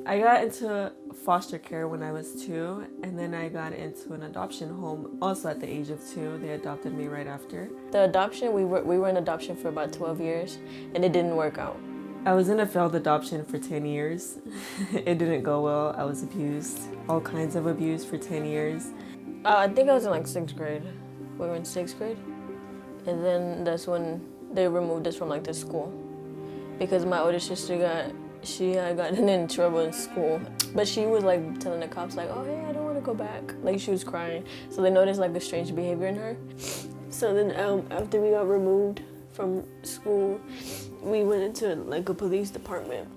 I got into foster care when I was 2, and then I got into an adoption home also at the age of 2. They adopted me right after. The adoption, we were in adoption for about 12 years, and it didn't work out. I was in a failed adoption for 10 years. It didn't go well. I was abused, all kinds of abuse for 10 years. I think I was in like 6th grade. We were in 6th grade, and then that's when they removed us from like the school because my older sister had gotten in trouble in school, but she was like telling the cops like, oh hey, I don't want to go back. Like she was crying, so they noticed like a strange behavior in her. So then after we got removed from school, we went into like a police department,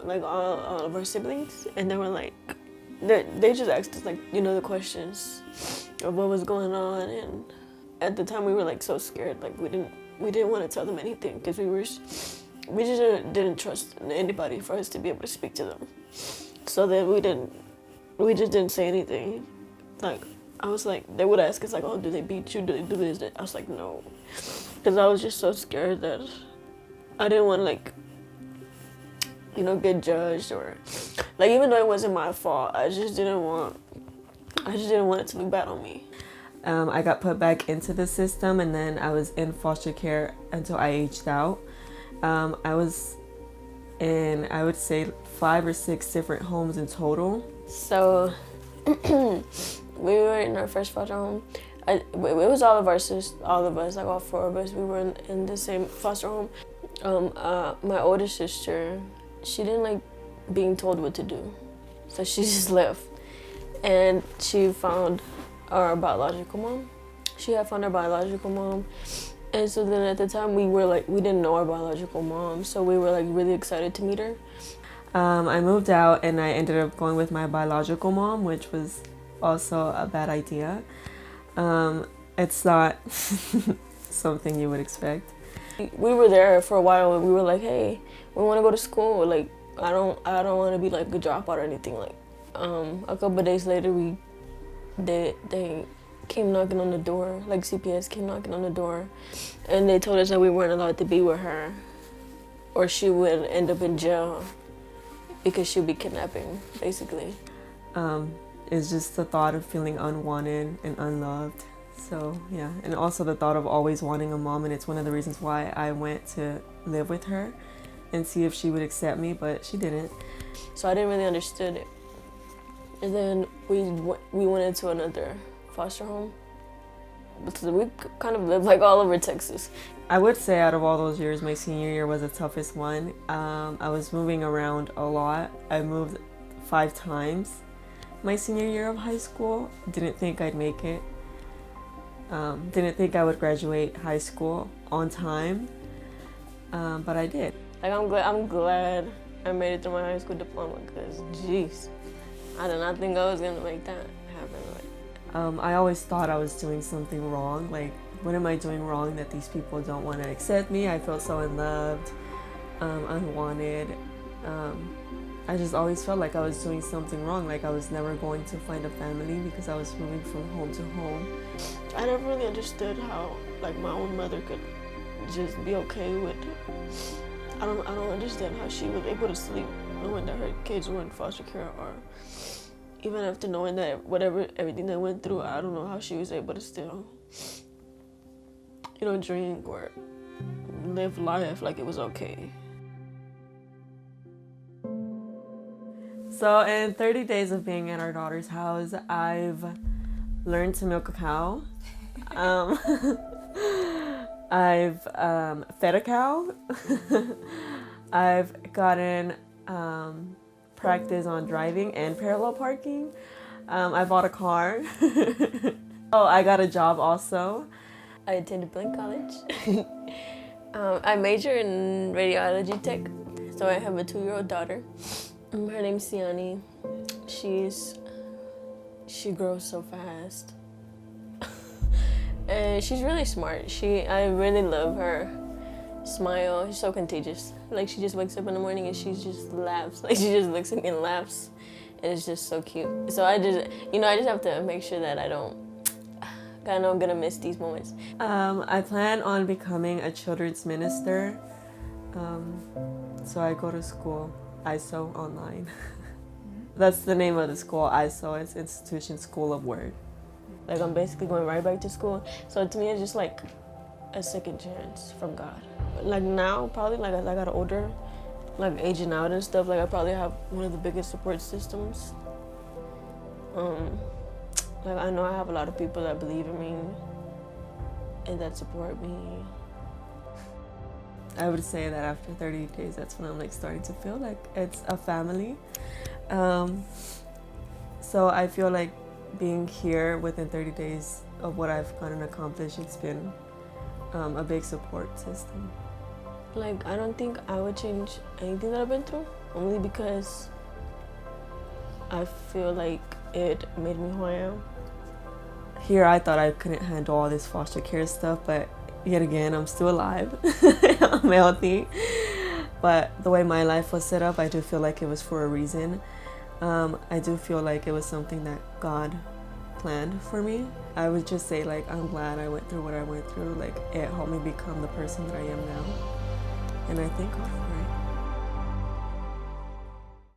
like all of our siblings, and they were like, they just asked us like, the questions of what was going on, and at the time we were like so scared, like we didn't want to tell them anything because we just didn't trust anybody for us to be able to speak to them. So then we just didn't say anything. Like I was like, they would ask us like, oh, do they beat you? Do they do this? I was like, no, because I was just so scared that I didn't want to like, get judged or like, even though it wasn't my fault, I just didn't want it to look bad on me. I got put back into the system, and then I was in foster care until I aged out. I was in, I would say, 5 or 6 different homes in total. So we were in our first foster home. It was all of us, like all 4 of us. We were in the same foster home. My older sister, she didn't like being told what to do, so she just left, and she found our biological mom. She had found our biological mom, and so then at the time we didn't know our biological mom, so we were like really excited to meet her. I moved out and I ended up going with my biological mom, which was also a bad idea. It's not something you would expect. We were there for a while and we were like, hey, we want to go to school. Like, I don't want to be like a dropout or anything. Like, a couple of days later, they came knocking on the door. Like CPS came knocking on the door, and they told us that we weren't allowed to be with her, or she would end up in jail because she'd be kidnapping, basically. It's just the thought of feeling unwanted and unloved. So yeah, and also the thought of always wanting a mom, and it's one of the reasons why I went to live with her and see if she would accept me, but she didn't. So I didn't really understand it. And then we went into another foster home. So we kind of lived like all over Texas. I would say out of all those years, my senior year was the toughest one. I was moving around a lot. I moved 5 times my senior year of high school. Didn't think I'd make it. Didn't think I would graduate high school on time, but I did. Like I'm glad I made it through my high school diploma, because jeez, I did not think I was gonna make that happen. I always thought I was doing something wrong. Like, what am I doing wrong that these people don't want to accept me? I felt so unloved, unwanted. I just always felt like I was doing something wrong, like I was never going to find a family because I was moving from home to home. I never really understood how like my own mother could just be okay with it. I don't understand how she was able to sleep knowing that her kids were in foster care, or even after knowing that everything they went through. I don't know how she was able to still, drink or live life like it was okay. So in 30 days of being at our daughter's house, I've learned to milk a cow. I've fed a cow. I've gotten practice on driving and parallel parking. I bought a car. Oh, I got a job also. I attended Blinn College. I major in radiology tech. So I have a 2-year-old daughter. Her name's Siani. She grows so fast. And she's really smart. I really love her smile. She's so contagious. Like, she just wakes up in the morning and she just laughs. Like, she just looks at me and laughs. And it's just so cute. So I just have to make sure that I know I'm gonna miss these moments. I plan on becoming a children's minister. So I go to school ISO online. That's the name of the school, ISO. It's Institution School of Word. Like I'm basically going right back to school. So to me, it's just like a second chance from God. Like now, probably like as I got older, like aging out and stuff, like I probably have one of the biggest support systems. Like I know I have a lot of people that believe in me and that support me. I would say that after 30 days, that's when I'm like starting to feel like it's a family. So I feel like being here within 30 days of what I've gotten accomplished, it's been a big support system. Like I don't think I would change anything that I've been through, only because I feel like it made me who I am. Here I thought I couldn't handle all this foster care stuff, but yet again, I'm still alive. I'm healthy. But the way my life was set up, I do feel like it was for a reason. I do feel like it was something that God planned for me. I would just say like, I'm glad I went through what I went through. Like it helped me become the person that I am now. And I thank God for it.